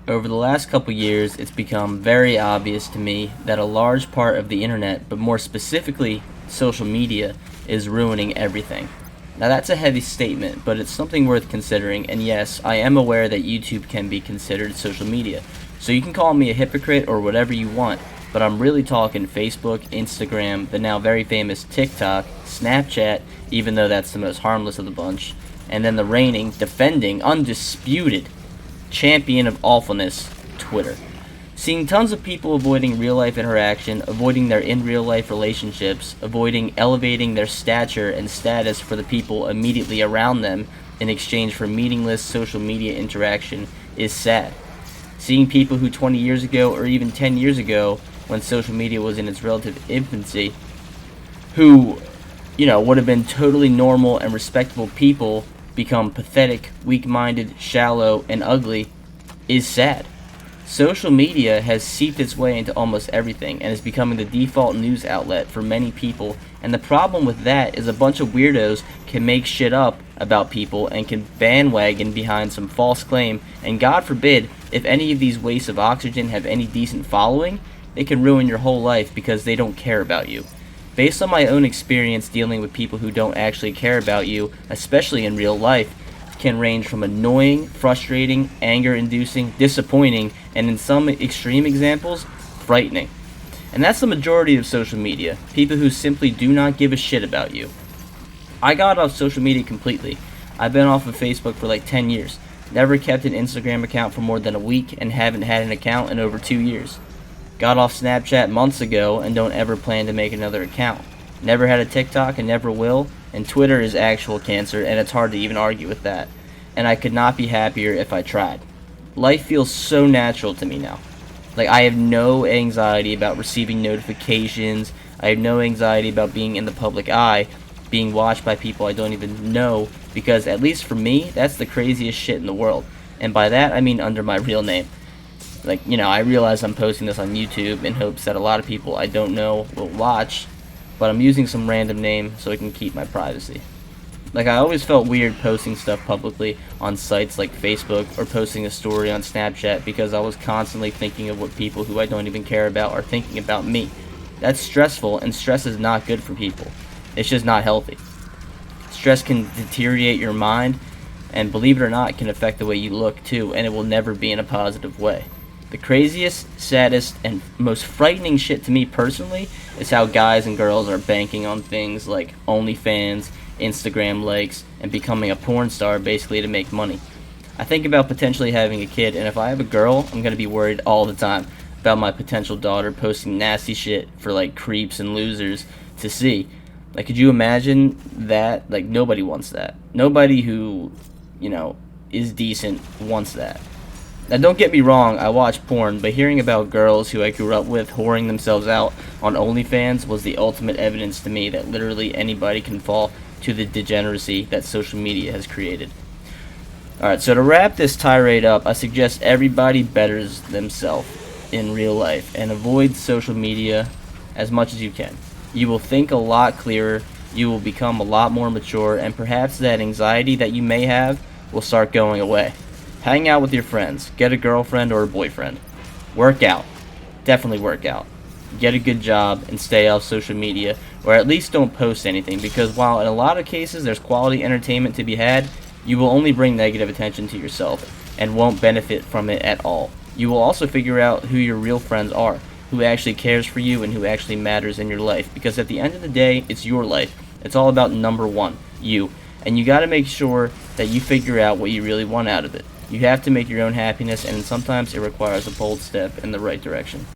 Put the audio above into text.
Over the last couple years, it's become very obvious to me that a large part of the internet, but more specifically social media, is ruining everything. Now that's a heavy statement, but it's something worth considering, and yes, I am aware that YouTube can be considered social media. So you can call me a hypocrite or whatever you want, but I'm really talking Facebook, Instagram, the now very famous TikTok, Snapchat, even though that's the most harmless of the bunch, and then the reigning, defending, undisputed champion of awfulness, Twitter. Seeing tons of people avoiding real life interaction, avoiding their in real life relationships, avoiding elevating their stature and status for the people immediately around them in exchange for meaningless social media interaction is sad. Seeing people who 20 years ago or even 10 years ago, when social media was in its relative infancy, who, would have been totally normal and respectable people become pathetic, weak-minded, shallow, and ugly is sad. Social media has seeped its way into almost everything and is becoming the default news outlet for many people, and the problem with that is a bunch of weirdos can make shit up about people and can bandwagon behind some false claim, and God forbid, if any of these wastes of oxygen have any decent following, they can ruin your whole life because they don't care about you. Based on my own experience dealing with people who don't actually care about you, especially in real life, can range from annoying, frustrating, anger-inducing, disappointing, and in some extreme examples, frightening. And that's the majority of social media, people who simply do not give a shit about you. I got off social media completely. I've been off of Facebook for like 10 years, never kept an Instagram account for more than a week, and haven't had an account in over 2 years. Got off Snapchat months ago and don't ever plan to make another account. Never had a TikTok and never will, and Twitter is actual cancer, and it's hard to even argue with that. And I could not be happier if I tried. Life feels so natural to me now. Like, I have no anxiety about receiving notifications. I have no anxiety about being in the public eye, being watched by people I don't even know, because at least for me, that's the craziest shit in the world. And by that, I mean under my real name. I realize I'm posting this on YouTube in hopes that a lot of people I don't know will watch, but I'm using some random name so I can keep my privacy. I always felt weird posting stuff publicly on sites like Facebook or posting a story on Snapchat because I was constantly thinking of what people who I don't even care about are thinking about me. That's stressful, and stress is not good for people. It's just not healthy. Stress can deteriorate your mind, and believe it or not, it can affect the way you look too, and it will never be in a positive way. The craziest, saddest, and most frightening shit to me personally is how guys and girls are banking on things like OnlyFans, Instagram likes, and becoming a porn star basically to make money. I think about potentially having a kid, and if I have a girl, I'm going to be worried all the time about my potential daughter posting nasty shit for creeps and losers to see. Could you imagine that? Nobody wants that. Nobody who, is decent wants that. Now, don't get me wrong, I watch porn, but hearing about girls who I grew up with whoring themselves out on OnlyFans was the ultimate evidence to me that literally anybody can fall to the degeneracy that social media has created. Alright, so to wrap this tirade up, I suggest everybody betters themselves in real life and avoid social media as much as you can. You will think a lot clearer, you will become a lot more mature, and perhaps that anxiety that you may have will start going away. Hang out with your friends. Get a girlfriend or a boyfriend. Work out. Definitely work out. Get a good job and stay off social media, or at least don't post anything, because while in a lot of cases there's quality entertainment to be had, you will only bring negative attention to yourself and won't benefit from it at all. You will also figure out who your real friends are, who actually cares for you and who actually matters in your life, because at the end of the day, it's your life. It's all about number one, you. And you gotta make sure that you figure out what you really want out of it. You have to make your own happiness, and sometimes it requires a bold step in the right direction.